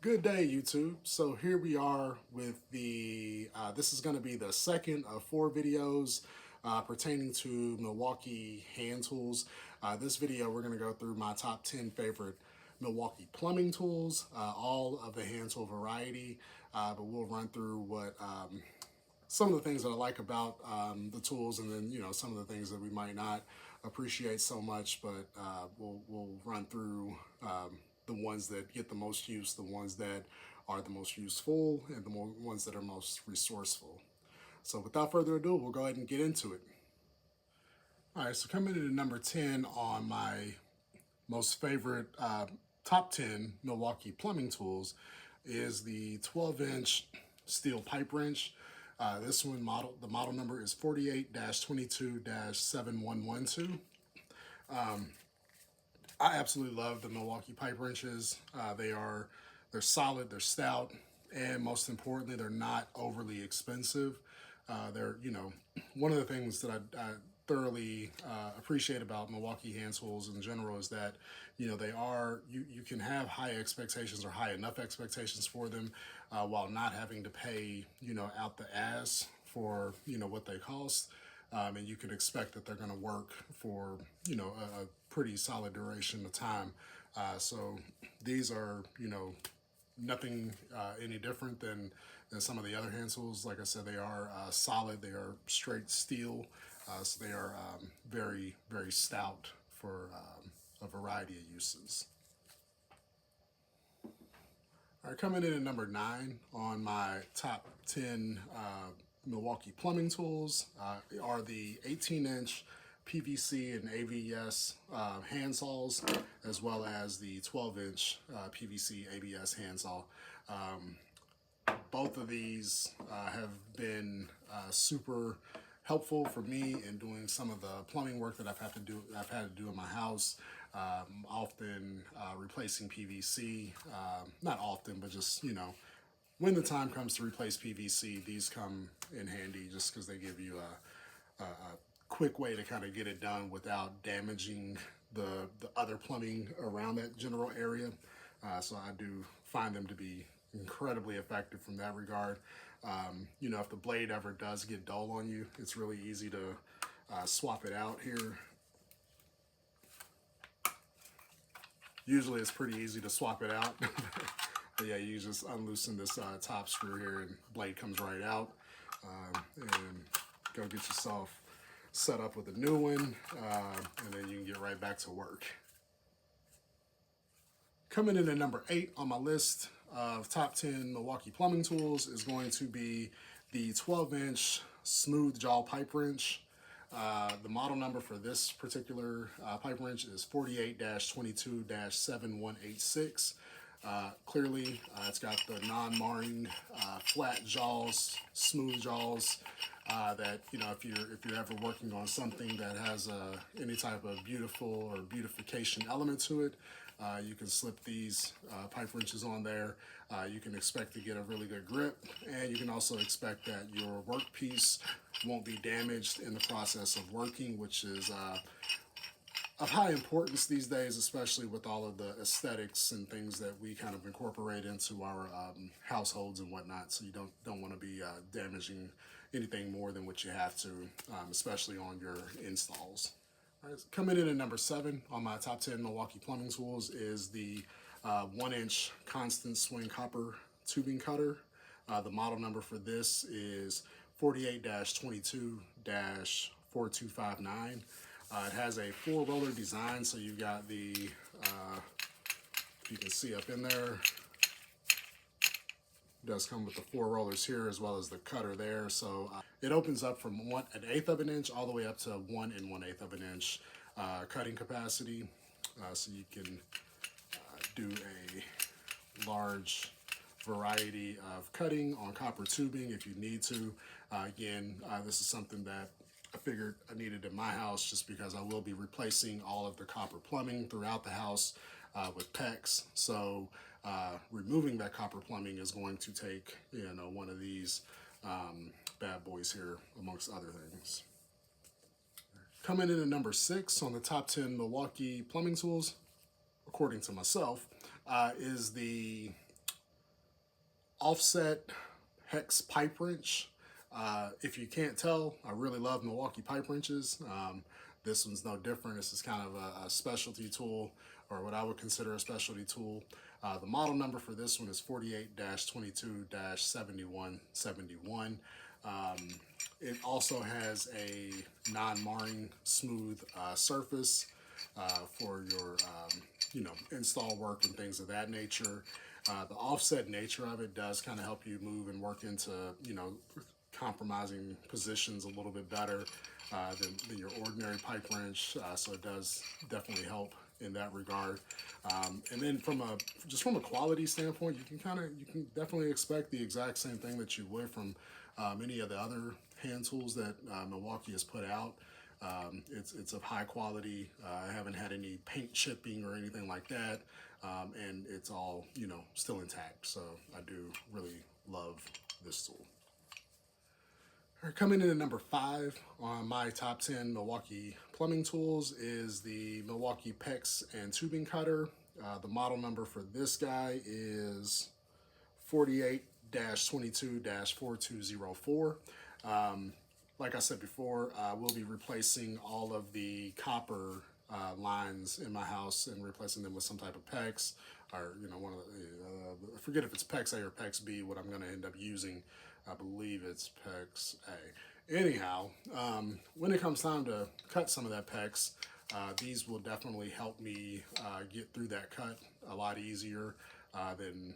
Good day, YouTube. So here we are with this is going to be the second of 4 videos pertaining to Milwaukee hand tools. This video, we're going to go through my top 10 favorite Milwaukee plumbing tools, all of the hand tool variety, but we'll run through what some of the things that I like about the tools, and then some of the things that we might not appreciate so much. But we'll run through the ones that get the most use, the ones that are the most useful, and the ones that are most resourceful. So without further ado, we'll go ahead and get into it. All right, so coming in at number 10 on my most favorite top 10 Milwaukee plumbing tools is the 12-inch steel pipe wrench. This one the model number is 48-22-7112. I absolutely love the Milwaukee pipe wrenches. They're solid, they're stout, and most importantly, they're not overly expensive. They're, one of the things that I thoroughly appreciate about Milwaukee hand tools in general is that, you can have high expectations or high enough expectations for them while not having to pay, out the ass for, what they cost. And you can expect that they're going to work for, a pretty solid duration of time. So these are, nothing any different than some of the other hand tools. Like I said, they are solid, they are straight steel, so they are very, very stout for a variety of uses. All right, coming in at number 9 on my top 10 Milwaukee plumbing tools are the 18-inch PVC and ABS hand saws, as well as the 12-inch PVC ABS hand saw. Both of these have been super helpful for me in doing some of the plumbing work that I've had to do in my house. Often replacing PVC, not often, but just when the time comes to replace PVC, these come in handy just because they give you a quick way to kind of get it done without damaging the other plumbing around that general area. So I do find them to be incredibly effective from that regard. If the blade ever does get dull on you, it's really easy to swap it out here. Usually it's pretty easy to swap it out. But yeah, you just unloosen this top screw here and blade comes right out. And go get yourself set up with a new one, and then you can get right back to work. Coming in at number 8 on my list of top 10 Milwaukee plumbing tools is going to be the 12-inch smooth jaw pipe wrench. The model number for this particular pipe wrench is 48-22-7186. Clearly, it's got the non-marring flat jaws, smooth jaws. That if you're ever working on something that has any type of beautiful or beautification element to it, you can slip these pipe wrenches on there. You can expect to get a really good grip, and you can also expect that your workpiece won't be damaged in the process of working, which is of high importance these days, especially with all of the aesthetics and things that we kind of incorporate into our households and whatnot. So you don't want to be damaging anything more than what you have to, especially on your installs. All right, coming in at number 7 on my top 10 Milwaukee plumbing tools is the 1-inch constant swing copper tubing cutter. The model number for this is 48-22-4259. It has a 4-roller design, so you've got the, you can see up in there, it does come with the 4 rollers here as well as the cutter there. So it opens up from 1/8 of an inch all the way up to 1 1/8 of an inch cutting capacity. So you can do a large variety of cutting on copper tubing if you need to. Again, this is something that I figured I needed in my house just because I will be replacing all of the copper plumbing throughout the house with PEX. So removing that copper plumbing is going to take, one of these bad boys here, amongst other things. Coming in at number 6 on the top 10 Milwaukee plumbing tools, according to myself, is the offset hex pipe wrench. If you can't tell, I really love Milwaukee pipe wrenches. This one's no different. This is kind of a specialty tool, or what I would consider a specialty tool. The model number for this one is 48-22-7171. It also has a non-marring smooth surface for your install work and things of that nature. The offset nature of it does kind of help you move and work into compromising positions a little bit better than your ordinary pipe wrench, so it does definitely help in that regard. And then from a quality standpoint, you can definitely expect the exact same thing that you would from many of the other hand tools that Milwaukee has put out. It's of high quality. I haven't had any paint chipping or anything like that, and it's all still intact. So I do really love this tool. All right, coming in at number 5 on my top 10 Milwaukee plumbing tools is the Milwaukee PEX and tubing cutter. The model number for this guy is 48-22-4204. Like I said before, we'll be replacing all of the copper lines in my house and replacing them with some type of PEX, or one of the I forget if it's PEX A or PEX B. What I'm going to end up using, I believe it's PEX A. Anyhow, when it comes time to cut some of that PEX, these will definitely help me get through that cut a lot easier than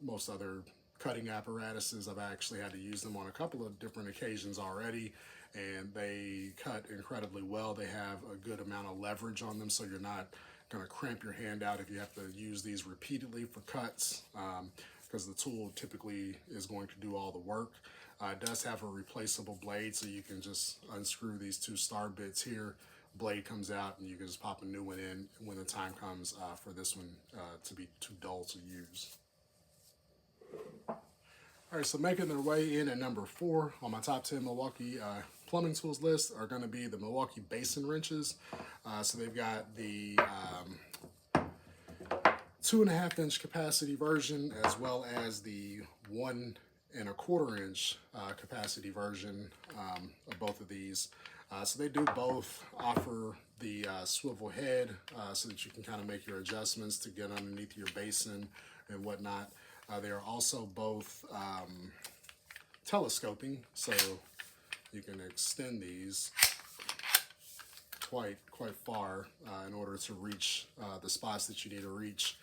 most other cutting apparatuses. I've actually had to use them on a couple of different occasions already, and they cut incredibly well. They have a good amount of leverage on them, so you're not going to cramp your hand out if you have to use these repeatedly for cuts, because the tool typically is going to do all the work. It does have a replaceable blade, so you can just unscrew these 2 star bits here. Blade comes out, and you can just pop a new one in when the time comes for this one to be too dull to use. All right, so making their way in at number 4 on my top 10 Milwaukee plumbing tools list are going to be the Milwaukee Basin wrenches. So they've got the 2.5 inch capacity version, as well as the 1.25 inch capacity version of both of these. So they do both offer the swivel head so that you can kind of make your adjustments to get underneath your basin and whatnot. They are also both telescoping, so you can extend these quite far in order to reach the spots that you need to reach.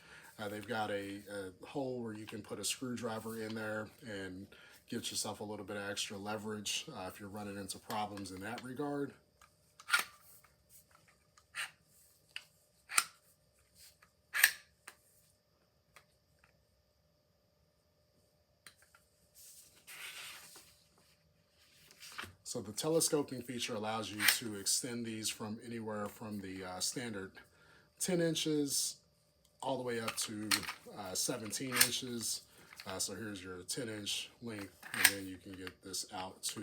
They've got a hole where you can put a screwdriver in there and get yourself a little bit of extra leverage if you're running into problems in that regard. So the telescoping feature allows you to extend these from anywhere from the standard 10 inches all the way up to 17 inches. So here's your 10 inch length, and then you can get this out to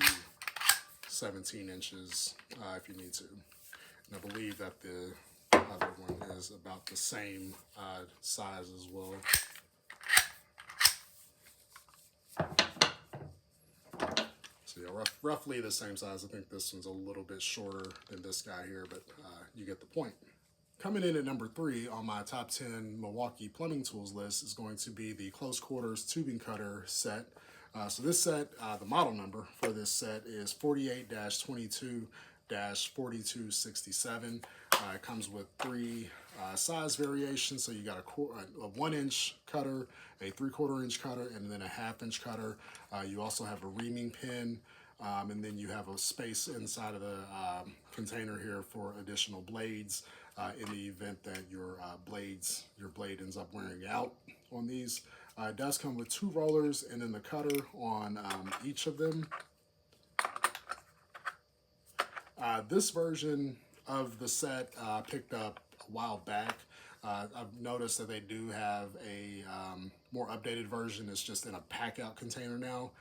17 inches if you need to. And I believe that the other one is about the same size as well. So yeah, roughly the same size. I think this one's a little bit shorter than this guy here, but you get the point. Coming in at number 3 on my top 10 Milwaukee plumbing tools list is going to be the close quarters tubing cutter set. So this set, the model number for this set is 48-22-4267. It comes with 3 size variations. So you got a 1 inch cutter, a 3/4 inch cutter, and then a 1/2 inch cutter. You also have a reaming pin, and then you have a space inside of the container here for additional blades in the event that your blade ends up wearing out on these. It does come with 2 rollers and then the cutter on each of them. This version of the set I picked up a while back. I've noticed that they do have a more updated version. It's just in a pack-out container now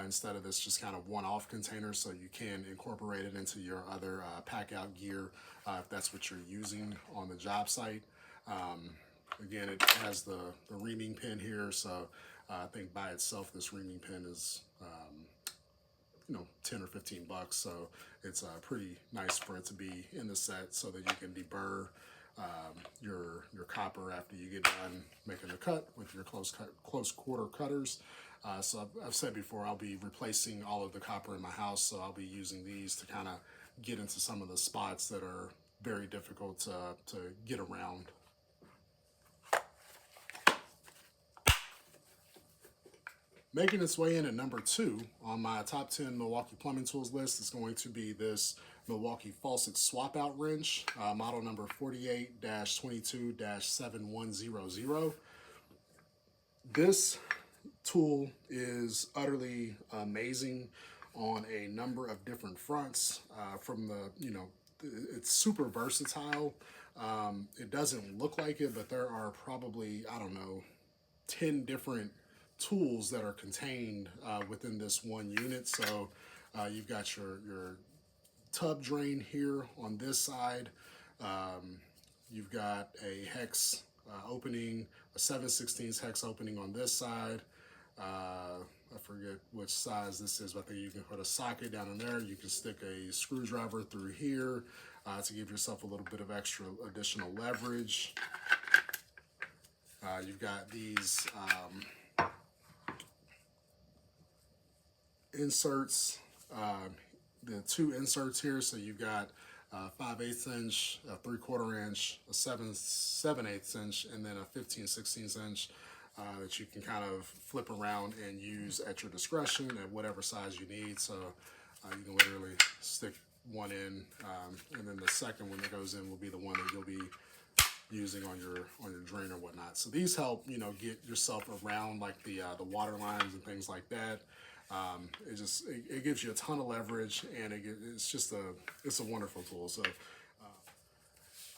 instead of this just kind of one-off container, so you can incorporate it into your other pack-out gear if that's what you're using on the job site. Again, it has the reaming pin here, so I think by itself, this reaming pen is, 10 or 15 bucks. So it's pretty nice for it to be in the set so that you can deburr your copper after you get done making the cut with your close quarter cutters. So I've said before, I'll be replacing all of the copper in my house, so I'll be using these to kind of get into some of the spots that are very difficult to get around. Making its way in at number 2 on my top 10 Milwaukee plumbing tools list is going to be this Milwaukee Faucet swap out wrench, model number 48-22-7100. This tool is utterly amazing on a number of different fronts. It's super versatile. It doesn't look like it, but there are probably, 10 different tools that are contained within this one unit. So you've got your tub drain here on this side. You've got a hex opening, a 7/16 hex opening on this side. I forget which size this is, but I think you can put a socket down in there. You can stick a screwdriver through here to give yourself a little bit of additional leverage. You've got these inserts, the 2 inserts here. So you've got 5/8 inch, a 3/4 inch, a 7/8 inch, and then a 15/16 inch that you can kind of flip around and use at your discretion at whatever size you need. So you can literally stick one in, and then the second one that goes in will be the one that you'll be using on your drain or whatnot. So these help get yourself around like the water lines and things like that. It gives you a ton of leverage, and it's a wonderful tool. So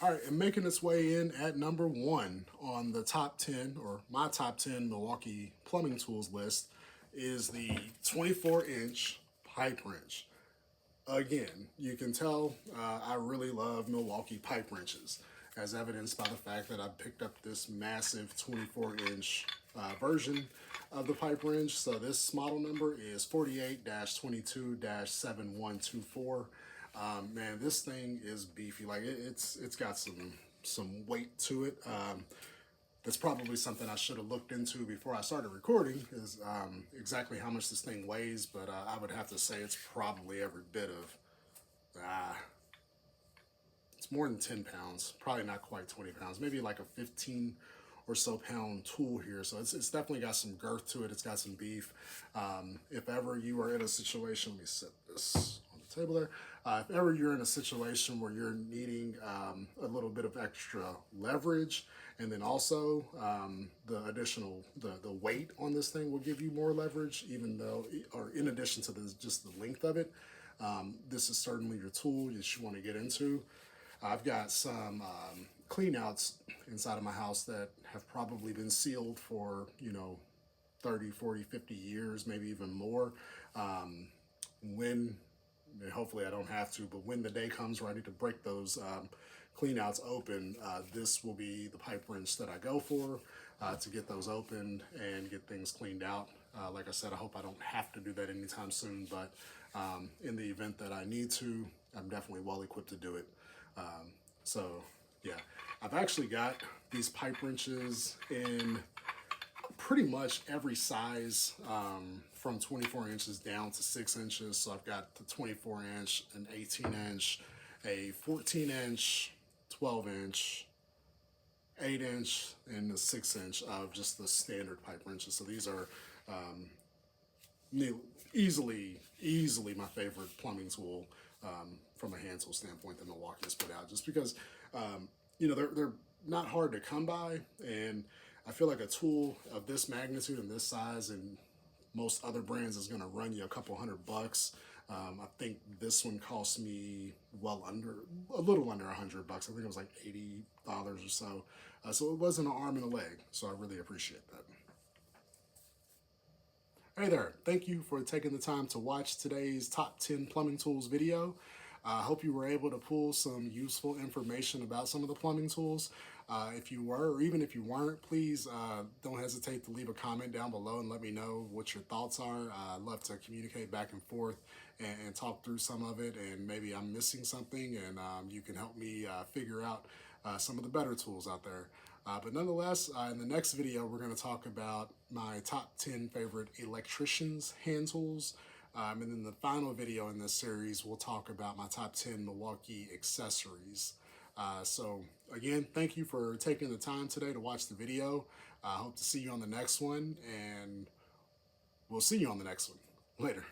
all right, and making its way in at number 1 on the top 10, or my top 10 Milwaukee plumbing tools list, is the 24-inch pipe wrench. Again, you can tell I really love Milwaukee pipe wrenches, as evidenced by the fact that I picked up this massive 24-inch version of the pipe wrench. So this model number is 48-22-7124. Man, this thing is beefy. Like it's got some weight to it. That's probably something I should have looked into before I started recording, is exactly how much this thing weighs. But I would have to say it's probably every bit of it's more than 10 pounds, probably not quite 20 pounds, maybe like a 15 or so pound tool here. So it's definitely got some girth to it. It's got some beef. If ever you are in a situation, let me set this on the table there. If ever you're in a situation where you're needing a little bit of extra leverage, and then also the additional, the weight on this thing will give you more leverage, even though, or in addition to just the length of it, this is certainly your tool that you want to get into. I've got some clean outs inside of my house that have probably been sealed for 30, 40, 50 years, maybe even more. Hopefully I don't have to, but when the day comes where I need to break those clean outs open, this will be the pipe wrench that I go for to get those opened and get things cleaned out. Like I said, I hope I don't have to do that anytime soon, but in the event that I need to, I'm definitely well equipped to do it. So yeah, I've actually got these pipe wrenches in pretty much every size, from 24 inches down to 6 inches. So I've got the 24 inch, an 18 inch, a 14 inch, 12 inch, 8 inch, and the 6 inch of just the standard pipe wrenches. So these are easily my favorite plumbing tool from a hand tool standpoint that Milwaukee has put out, just because they're not hard to come by, and I feel like a tool of this magnitude and this size and most other brands is going to run you a couple $100. I think this one cost me a little under $100. I think it was like $80 or so. So it wasn't an arm and a leg. So I really appreciate that. Hey there, thank you for taking the time to watch today's top 10 plumbing tools video. I hope you were able to pull some useful information about some of the plumbing tools. If you were, or even if you weren't, please don't hesitate to leave a comment down below and let me know what your thoughts are. I'd love to communicate back and forth and talk through some of it, and maybe I'm missing something, and you can help me figure out some of the better tools out there. But nonetheless, in the next video, we're going to talk about my top 10 favorite electrician's hand tools. And then the final video in this series, we'll talk about my top 10 Milwaukee accessories. So again, thank you for taking the time today to watch the video. I hope to see you on the next one, and we'll see you on the next one. Later.